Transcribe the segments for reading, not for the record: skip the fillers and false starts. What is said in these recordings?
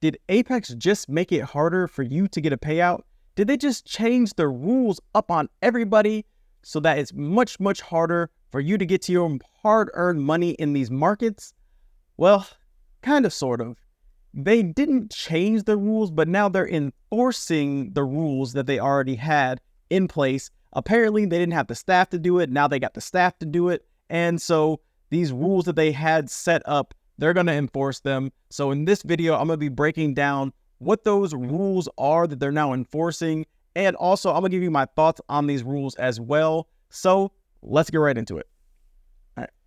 Did Apex just make it harder for you to get a payout? Did they just change the rules up on everybody so that it's much, much harder for you to get to your hard-earned money in these markets? Well, kind of, sort of. They didn't change the rules, but now they're enforcing the rules that they already had in place. Apparently, they didn't have the staff to do it. Now they got the staff to do it. And so these rules that they had set up, they're going to enforce them. So in this video, I'm going to be breaking down what those rules are that they're now enforcing. And also, I'm going to give you my thoughts on these rules as well. So let's get right into it.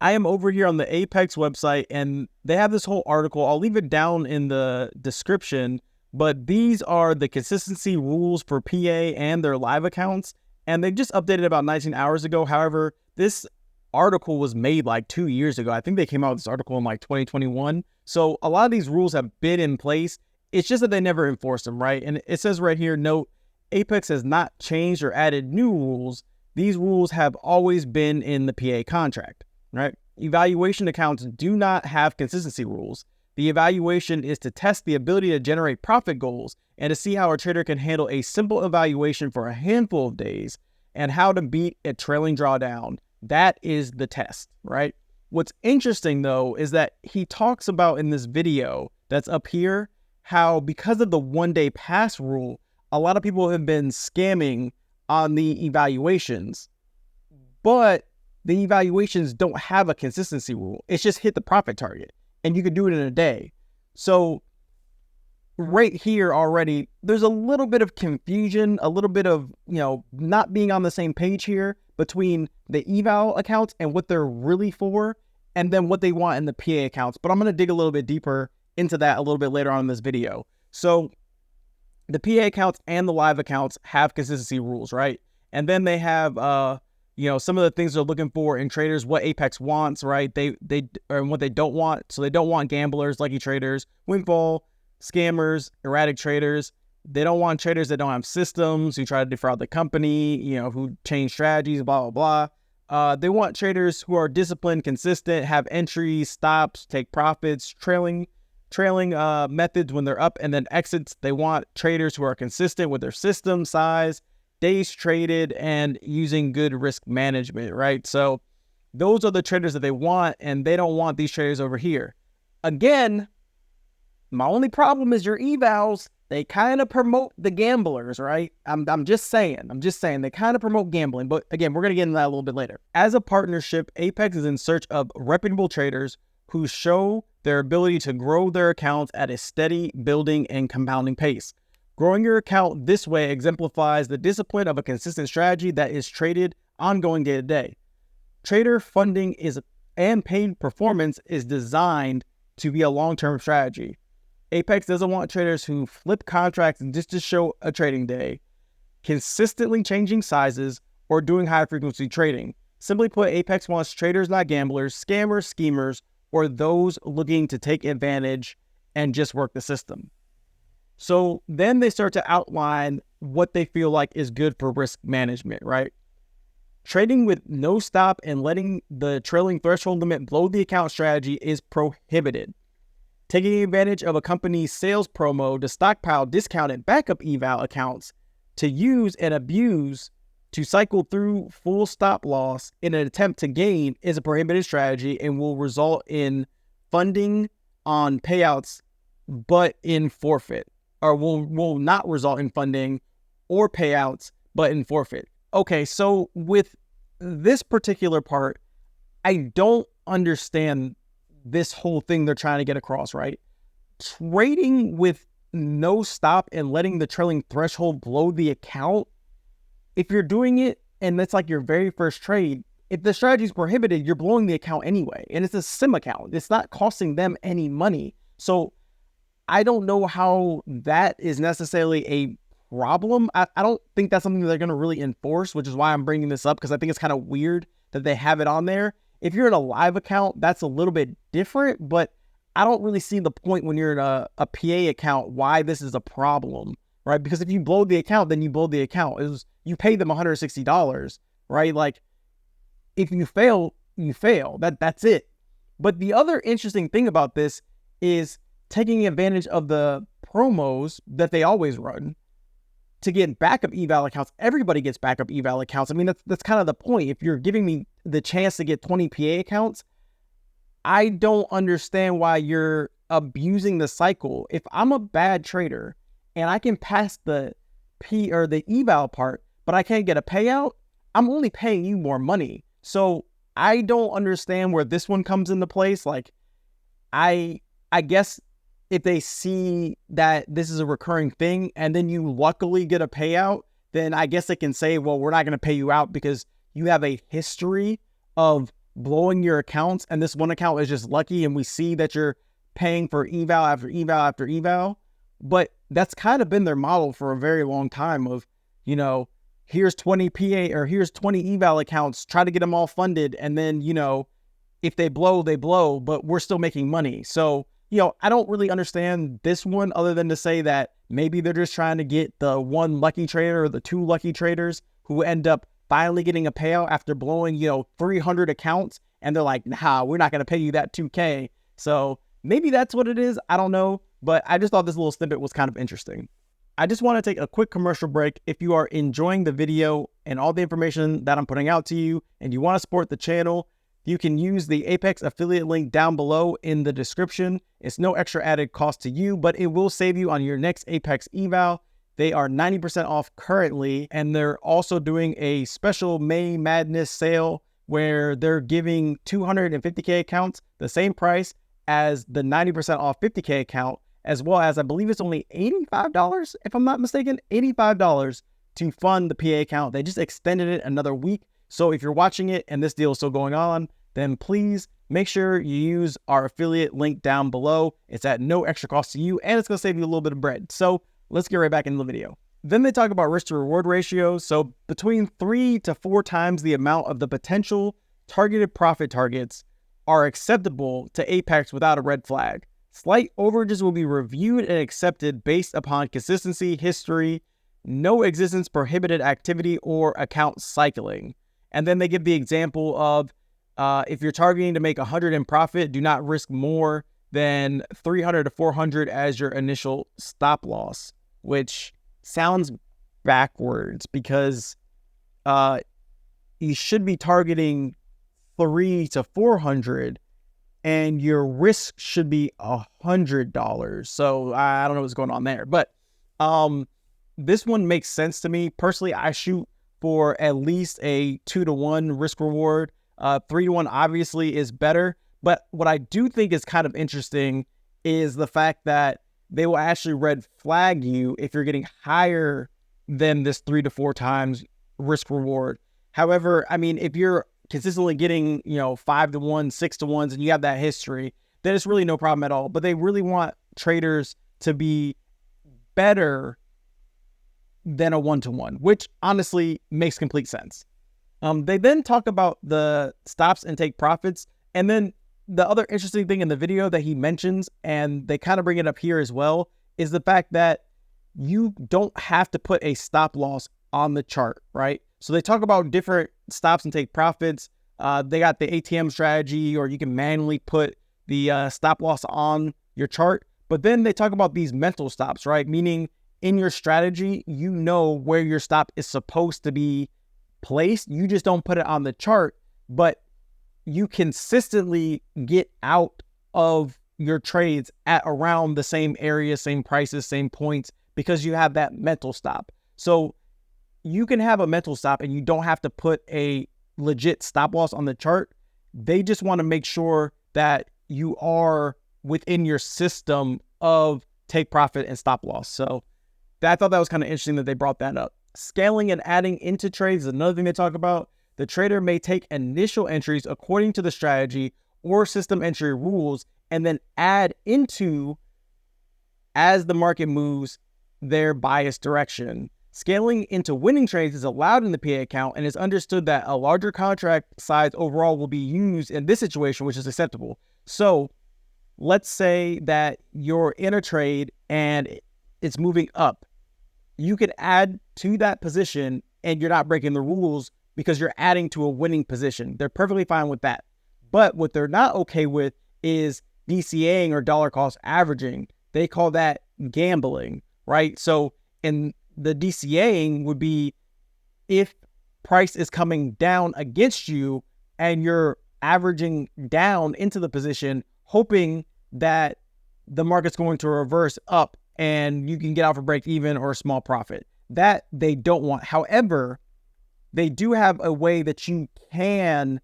I am over here on the Apex website, and they have this whole article. I'll leave it down in the description, but these are the consistency rules for PA and their live accounts, and they just updated about 19 hours ago. However, this article was made like 2 years ago. I think they came out with this article in like 2021. So a lot of these rules have been in place. It's just that they never enforced them, right? And it says right here, note, Apex has not changed or added new rules. These rules have always been in the PA contract. Right? Evaluation accounts do not have consistency rules. The evaluation is to test the ability to generate profit goals and to see how a trader can handle a simple evaluation for a handful of days and how to beat a trailing drawdown. That is the test, right? What's interesting, though, is that he talks about in this video that's up here how because of the one-day pass rule, a lot of people have been scamming on the evaluations, but the evaluations don't have a consistency rule. It's just hit the profit target, and you can do it in a day. So right here already, there's a little bit of confusion, a little bit of, not being on the same page here between the eval accounts and what they're really for, and then what they want in the PA accounts. But I'm going to dig a little bit deeper into that a little bit later on in this video. So the PA accounts and the live accounts have consistency rules, right? And then they have, some of the things they're looking for in traders, what Apex wants, right? They and what they don't want. So they don't want gamblers, lucky traders, windfall, scammers, erratic traders. They don't want traders that don't have systems, who try to defraud the company, who change strategies, blah, blah, blah. They want traders who are disciplined, consistent, have entries, stops, take profits, trailing methods when they're up, and then exits. They want traders who are consistent with their system size, days traded, and using good risk management, right? So those are the traders that they want, and they don't want these traders over here. Again, my only problem is your evals. They kind of promote the gamblers, right? I'm just saying they kind of promote gambling. But again, we're going to get into that a little bit later. As a partnership, Apex is in search of reputable traders who show their ability to grow their accounts at a steady building and compounding pace. Growing your account this way exemplifies the discipline of a consistent strategy that is traded ongoing day to day. Trader funding and paid performance is designed to be a long-term strategy. Apex doesn't want traders who flip contracts just to show a trading day, consistently changing sizes, or doing high-frequency trading. Simply put, Apex wants traders, not gamblers, scammers, schemers, or those looking to take advantage and just work the system. So then they start to outline what they feel like is good for risk management, right? Trading with no stop and letting the trailing threshold limit blow the account strategy is prohibited. Taking advantage of a company's sales promo to stockpile discounted backup eval accounts to use and abuse to cycle through full stop loss in an attempt to gain is a prohibited strategy and will result in funding on payouts, but in forfeit. Or will not result in funding or payouts, but in forfeit. Okay, so with this particular part, I don't understand this whole thing they're trying to get across, right? Trading with no stop and letting the trailing threshold blow the account, if you're doing it and that's like your very first trade, if the strategy is prohibited, you're blowing the account anyway. And it's a sim account. It's not costing them any money. So I don't know how that is necessarily a problem. I don't think that's something they're going to really enforce, which is why I'm bringing this up, because I think it's kind of weird that they have it on there. If you're in a live account, that's a little bit different, but I don't really see the point when you're in a PA account why this is a problem, right? Because if you blow the account, then you blow the account. You pay them $160, right? Like, if you fail, you fail. That's it. But the other interesting thing about this is taking advantage of the promos that they always run to get backup eval accounts. Everybody gets backup eval accounts. I mean, that's kind of the point. If you're giving me the chance to get 20 PA accounts, I don't understand why you're abusing the cycle. If I'm a bad trader and I can pass the the eval part, but I can't get a payout, I'm only paying you more money. So I don't understand where this one comes into place. Like, I guess if they see that this is a recurring thing and then you luckily get a payout, then I guess they can say, well, we're not going to pay you out because you have a history of blowing your accounts, and this one account is just lucky, and we see that you're paying for eval after eval after eval. But that's kind of been their model for a very long time of, you know, here's 20 PA or here's 20 eval accounts, try to get them all funded, and then, you know, if they blow, they blow, but we're still making money. So, you know, I don't really understand this one other than to say that maybe they're just trying to get the one lucky trader or the two lucky traders who end up finally getting a payout after blowing, you know, 300 accounts. And they're like, nah, we're not going to pay you that 2K. So maybe that's what it is. I don't know. But I just thought this little snippet was kind of interesting. I just want to take a quick commercial break. If you are enjoying the video and all the information that I'm putting out to you and you want to support the channel, you can use the Apex affiliate link down below in the description. It's no extra added cost to you, but it will save you on your next Apex eval. They are 90% off currently, and they're also doing a special May Madness sale where they're giving 250K accounts the same price as the 90% off 50K account, as well as I believe it's only $85, if I'm not mistaken, $85 to fund the PA account. They just extended it another week. So if you're watching it and this deal is still going on, then please make sure you use our affiliate link down below. It's at no extra cost to you, and it's going to save you a little bit of bread. So let's get right back into the video. Then they talk about risk to reward ratio. So between 3 to 4 times the amount of the potential targeted profit targets are acceptable to Apex without a red flag. Slight overages will be reviewed and accepted based upon consistency, history, no existence prohibited activity, or account cycling. And then they give the example of if you're targeting to make 100 in profit, do not risk more than 300 to 400 as your initial stop loss, which sounds backwards because you should be targeting 3 to 400 and your risk should be $100. So I don't know what's going on there, but this one makes sense to me. Personally, I shoot for at least a 2-to-1 risk reward. 3-to-1 obviously is better, but what I do think is kind of interesting is the fact that they will actually red flag you if you're getting higher than this 3 to 4 times risk reward. However, I mean, if you're consistently getting, you know, 5-to-1, 6-to-1s, and you have that history, then it's really no problem at all. But they really want traders to be better than a 1-to-1, which honestly makes complete sense. They then talk about the stops and take profits. And then the other interesting thing in the video that he mentions, and they kind of bring it up here as well, is the fact that you don't have to put a stop loss on the chart, right? So they talk about different stops and take profits. They got the ATM strategy, or you can manually put the stop loss on your chart. But then they talk about these mental stops, right? Meaning in your strategy, you know where your stop is supposed to be placed. You just don't put it on the chart, but you consistently get out of your trades at around the same area, same prices, same points, because you have that mental stop. So you can have a mental stop and you don't have to put a legit stop loss on the chart. They just want to make sure that you are within your system of take profit and stop loss. So I thought that was kind of interesting that they brought that up. Scaling and adding into trades is another thing they talk about. The trader may take initial entries according to the strategy or system entry rules and then add into as the market moves their bias direction. Scaling into winning trades is allowed in the PA account, and it's understood that a larger contract size overall will be used in this situation, which is acceptable. So let's say that you're in a trade and it's moving up. You can add to that position and you're not breaking the rules because you're adding to a winning position. They're perfectly fine with that. But what they're not okay with is DCAing or dollar cost averaging. They call that gambling, right? So in the DCAing would be if price is coming down against you and you're averaging down into the position, hoping that the market's going to reverse up and you can get out for break even or a small profit. That they don't want. However, they do have a way that you can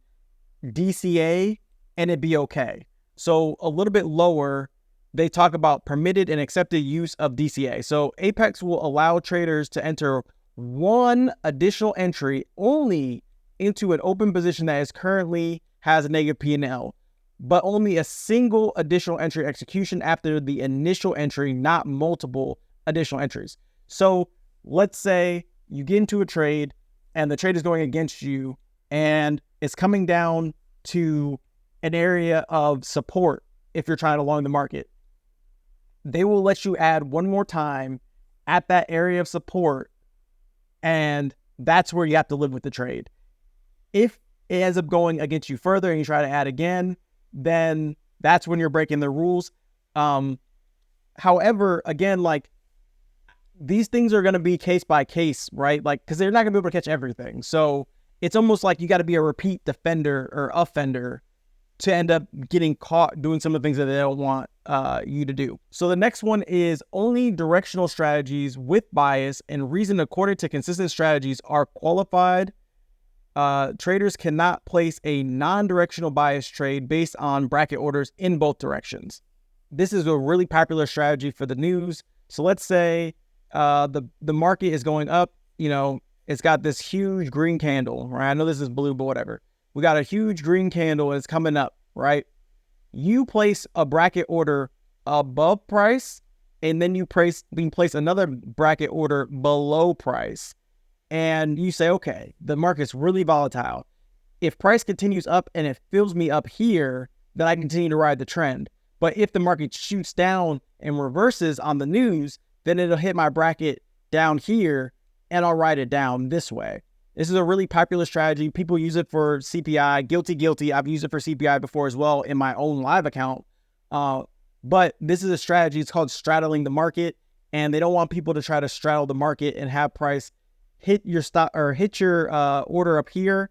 DCA and it'd be okay. So a little bit lower, they talk about permitted and accepted use of DCA. So Apex will allow traders to enter one additional entry only into an open position that is currently has a negative P&L, but only a single additional entry execution after the initial entry, not multiple additional entries. So let's say you get into a trade and the trade is going against you and it's coming down to an area of support. If you're trying to long the market, they will let you add one more time at that area of support, and that's where you have to live with the trade. If it ends up going against you further and you try to add again, then that's when you're breaking the rules. However, again, like these things are going to be case by case, right? Like, because they're not going to be able to catch everything. So it's almost like you got to be a repeat defender or offender to end up getting caught doing some of the things that they don't want you to do. So the next one is only directional strategies with bias and reason according to consistent strategies are qualified. Traders cannot place a non-directional bias trade based on bracket orders in both directions. This is a really popular strategy for the news. So let's say the market is going up, you know, it's got this huge green candle, right? I know this is blue, but whatever. We got a huge green candle and it's coming up, right? You place a bracket order above price, and then you place another bracket order below price. And you say, okay, the market's really volatile. If price continues up and it fills me up here, then I continue to ride the trend. But if the market shoots down and reverses on the news, then it'll hit my bracket down here and I'll ride it down this way. This is a really popular strategy. People use it for CPI. Guilty. I've used it for CPI before as well in my own live account. But this is a strategy. It's called straddling the market, and they don't want people to try to straddle the market and have price hit your stop or hit your order up here,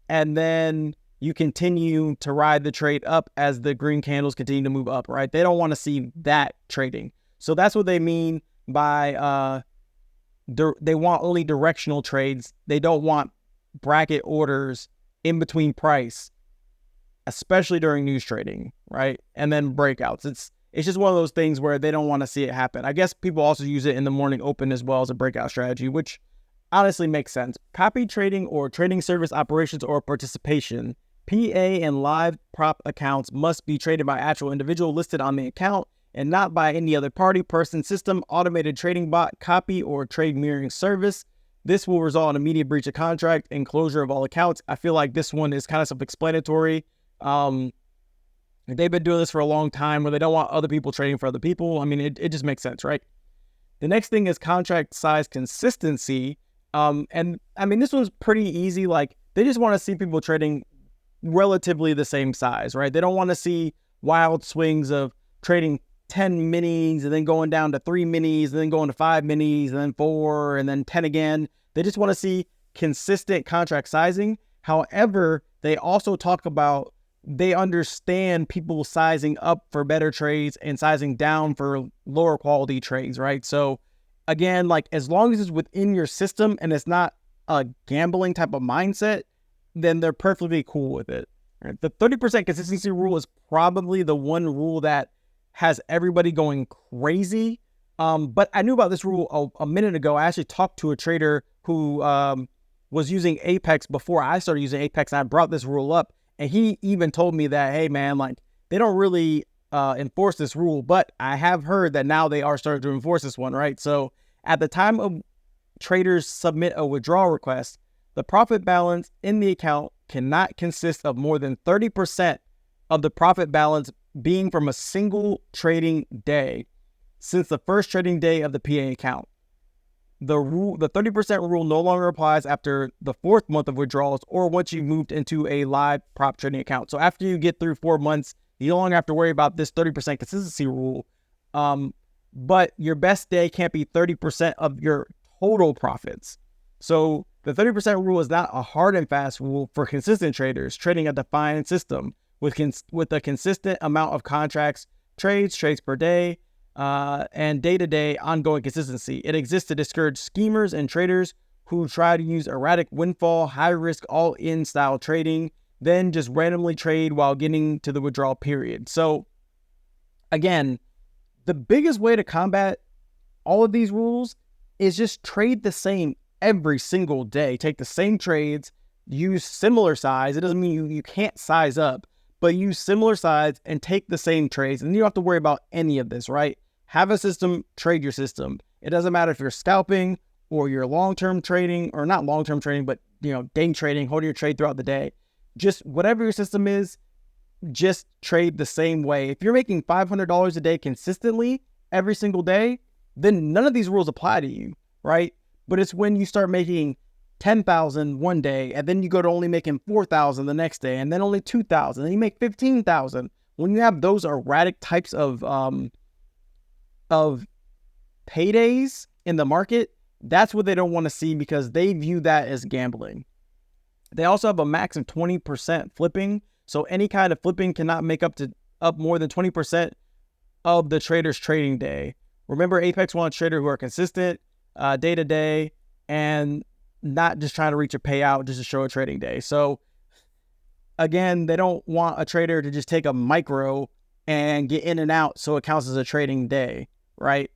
and then you continue to ride the trade up as the green candles continue to move up, right? They don't want to see that trading. So that's what they mean by they want only directional trades. They don't want bracket orders in between price, especially during news trading, right? And then breakouts. It's just one of those things where they don't want to see it happen. I guess people also use it in the morning open as well as a breakout strategy, which honestly makes sense. Copy trading or trading service operations or participation. PA and live prop accounts must be traded by actual individual listed on the account and not by any other party, person, system, automated trading bot, copy, or trade mirroring service. This will result in immediate breach of contract and closure of all accounts. I feel like this one is kind of self-explanatory. They've been doing this for a long time where they don't want other people trading for other people. I mean, it just makes sense, right? The next thing is contract size consistency. And I mean, this one's pretty easy. Like, they just want to see people trading relatively the same size, right? They don't want to see wild swings of trading 10 minis and then going down to 3 minis and then going to 5 minis and then 4 and then 10 again. They just want to see consistent contract sizing. However, they also talk about they understand people sizing up for better trades and sizing down for lower quality trades, right? So again, like, as long as it's within your system and it's not a gambling type of mindset, then they're perfectly cool with it. Right? The 30% consistency rule is probably the one rule that has everybody going crazy. But I knew about this rule a minute ago. I actually talked to a trader who was using Apex before I started using Apex, and I brought this rule up, and he even told me that, hey man, like, they don't really enforce this rule, but I have heard that now they are starting to enforce this one, right? So at the time of traders submit a withdrawal request, the profit balance in the account cannot consist of more than 30% of the profit balance being from a single trading day since the first trading day of the PA account. The 30% rule no longer applies after the 4th month of withdrawals or once you've moved into a live prop trading account. So after you get through 4 months, you no longer have to worry about this 30% consistency rule. but your best day can't be 30% of your total profits. So the 30% rule is not a hard and fast rule for consistent traders trading a defined system with a consistent amount of contracts, trades per day, and day-to-day ongoing consistency. It exists to discourage schemers and traders who try to use erratic windfall, high-risk, all-in style trading, then just randomly trade while getting to the withdrawal period. So again, the biggest way to combat all of these rules is just trade the same every single day. Take the same trades, use similar size. It doesn't mean you can't size up, but use similar size and take the same trades. And you don't have to worry about any of this, right? Have a system, trade your system. It doesn't matter if you're scalping or you're long-term trading, or not long-term trading, but day trading, holding your trade throughout the day. Just whatever your system is, just trade the same way. If you're making $500 a day consistently every single day, then none of these rules apply to you, right? But it's when you start making 10,000 one day, and then you go to only making 4,000 the next day, and then only 2,000, and you make 15,000. When you have those erratic types of paydays in the market, that's what they don't want to see, because they view that as gambling. They also have a max of 20% flipping. So any kind of flipping cannot make up more than 20% of the trader's trading day. Remember, Apex wants traders who are consistent day to day and not just trying to reach a payout just to show a trading day. So again, they don't want a trader to just take a micro and get in and out so it counts as a trading day, right?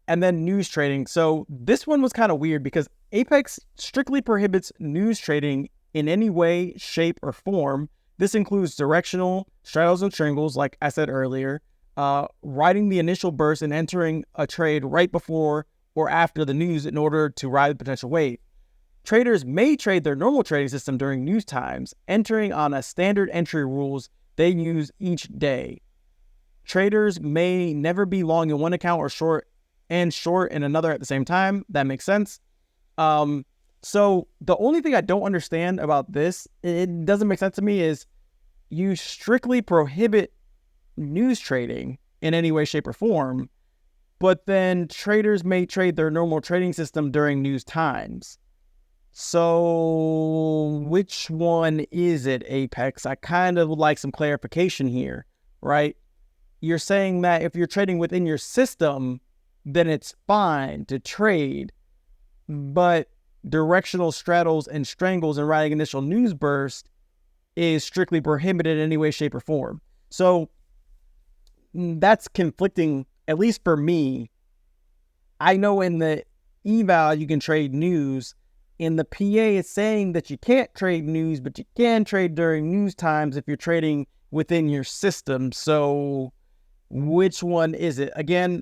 And then news trading. So this one was kind of weird because Apex strictly prohibits news trading in any way, shape, or form. This includes directional, straddles, and strangles, like I said earlier, riding the initial burst and entering a trade right before or after the news in order to ride the potential wave. Traders may trade their normal trading system during news times, entering on a standard entry rules they use each day. Traders may never be long in one account or short in another at the same time. That makes sense. So the only thing I don't understand about this, it doesn't make sense to me, is you strictly prohibit news trading in any way, shape, or form, but then traders may trade their normal trading system during news times. So which one is it, Apex? I kind of would like some clarification here, right? You're saying that if you're trading within your system, then it's fine to trade, but directional, straddles, and strangles and riding initial news burst is strictly prohibited in any way, shape, or form. So that's conflicting, at least for me. I know in the eval you can trade news. In the PA, it's saying that you can't trade news, but you can trade during news times if you're trading within your system. So which one is it? Again,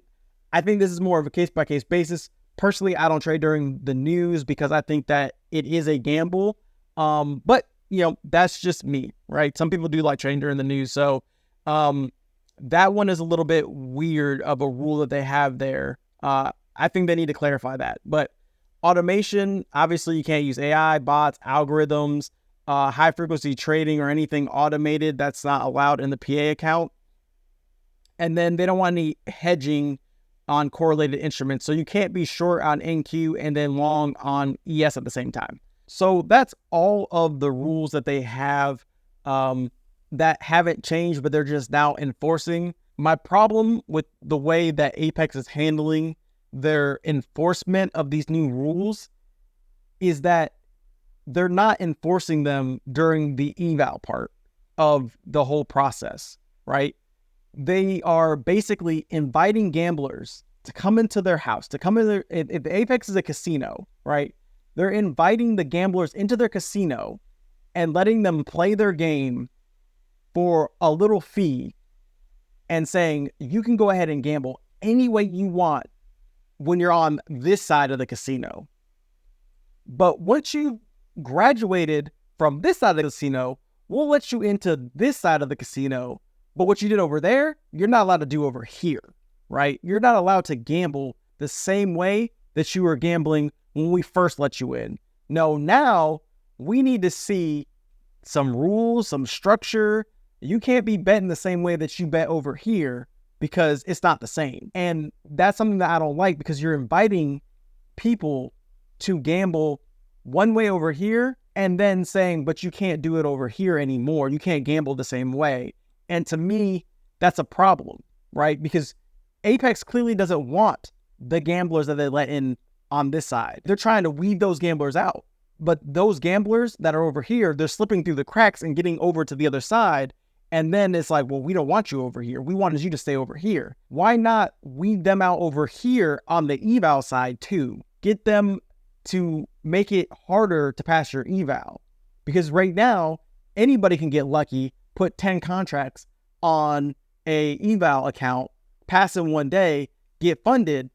I think this is more of a case-by-case basis. Personally, I don't trade during the news because I think that it is a gamble. But, that's just me, right? Some people do like trading during the news. So that one is a little bit weird of a rule that they have there. I think they need to clarify that. But automation, obviously you can't use AI, bots, algorithms, high-frequency trading, or anything automated. That's not allowed in the PA account. And then they don't want any hedging on correlated instruments. So you can't be short on NQ and then long on ES at the same time. So that's all of the rules that they have that haven't changed, but they're just now enforcing. My problem with the way that Apex is handling their enforcement of these new rules is that they're not enforcing them during the eval part of the whole process, right? They are basically inviting gamblers to come into their house, to come in there. If the Apex is a casino, right? They're inviting the gamblers into their casino and letting them play their game for a little fee and saying, you can go ahead and gamble any way you want when you're on this side of the casino. But once you graduated from this side of the casino, we'll let you into this side of the casino. But what you did over there, you're not allowed to do over here, right? You're not allowed to gamble the same way that you were gambling when we first let you in. No, now we need to see some rules, some structure. You can't be betting the same way that you bet over here because it's not the same. And that's something that I don't like, because you're inviting people to gamble one way over here and then saying, but you can't do it over here anymore. You can't gamble the same way. And to me, that's a problem, right? Because Apex clearly doesn't want the gamblers that they let in on this side. They're trying to weed those gamblers out. But those gamblers that are over here, they're slipping through the cracks and getting over to the other side. And then it's like, well, we don't want you over here. We wanted you to stay over here. Why not weed them out over here on the eval side too? Get them to make it harder to pass your eval. Because right now, anybody can get lucky, put 10 contracts on a eval account, pass in one day, get funded.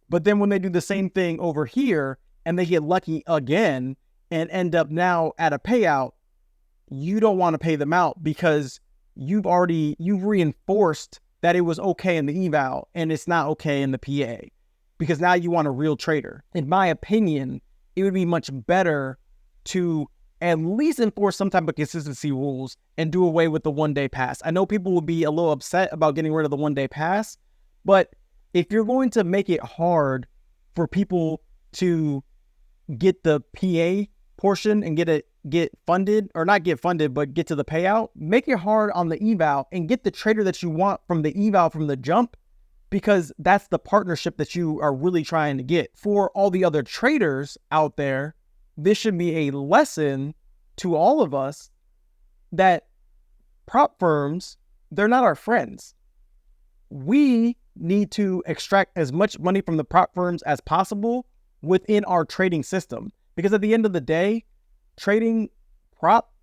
But then when they do the same thing over here and they get lucky again and end up now at a payout, you don't want to pay them out because you've reinforced that it was okay in the eval and it's not okay in the PA, because now you want a real trader. In my opinion, it would be much better to at least enforce some type of consistency rules and do away with the one-day pass. I know people will be a little upset about getting rid of the one-day pass, but if you're going to make it hard for people to get the PA portion and get funded, or not get funded, but get to the payout, make it hard on the eval and get the trader that you want from the eval from the jump, because that's the partnership that you are really trying to get. For all the other traders out there, this should be a lesson to all of us that prop firms, they're not our friends. We need to extract as much money from the prop firms as possible within our trading system. Because at the end of the day, trading prop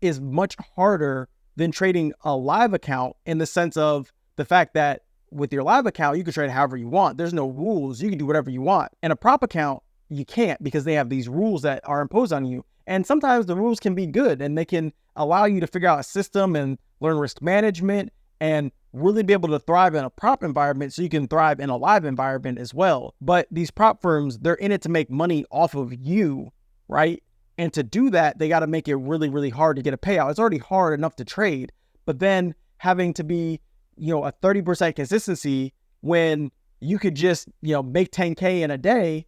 is much harder than trading a live account, in the sense of the fact that with your live account, you can trade however you want. There's no rules. You can do whatever you want. In a prop account, you can't, because they have these rules that are imposed on you. And sometimes the rules can be good and they can allow you to figure out a system and learn risk management and really be able to thrive in a prop environment so you can thrive in a live environment as well. But these prop firms, they're in it to make money off of you, right? And to do that, they got to make it really, really hard to get a payout. It's already hard enough to trade, but then having to be, a 30% consistency when you could just, make 10K in a day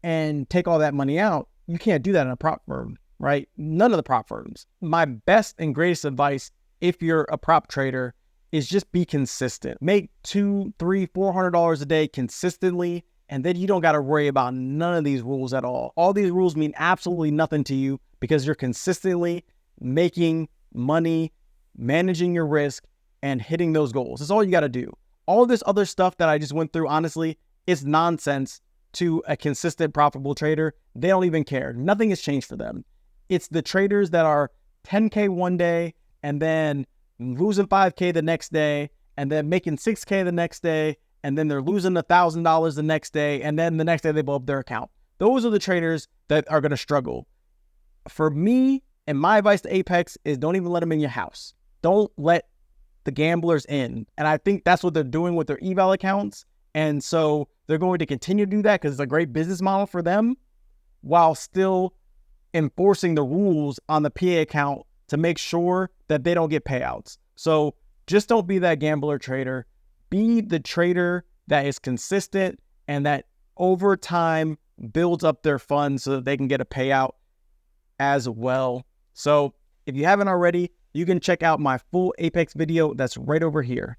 and take all that money out. You can't do that in a prop firm, right? None of the prop firms. My best and greatest advice, if you're a prop trader, is just be consistent. Make $200, $300, $400 a day consistently, and then you don't got to worry about none of these rules at all. All these rules mean absolutely nothing to you because you're consistently making money, managing your risk, and hitting those goals. That's all you got to do. All this other stuff that I just went through, honestly, is nonsense to a consistent, profitable trader. They don't even care. Nothing has changed for them. It's the traders that are 10K one day and then losing 5K the next day and then making 6K the next day, and then they're losing $1,000 the next day, and then the next day they blow up their account. Those are the traders that are going to struggle. For me, and my advice to Apex is don't even let them in your house. Don't let the gamblers in. And I think that's what they're doing with their eval accounts. And so they're going to continue to do that because it's a great business model for them, while still enforcing the rules on the PA account to make sure that they don't get payouts. So just don't be that gambler trader. Be the trader that is consistent and that over time builds up their funds so that they can get a payout as well. So if you haven't already, you can check out my full Apex video that's right over here.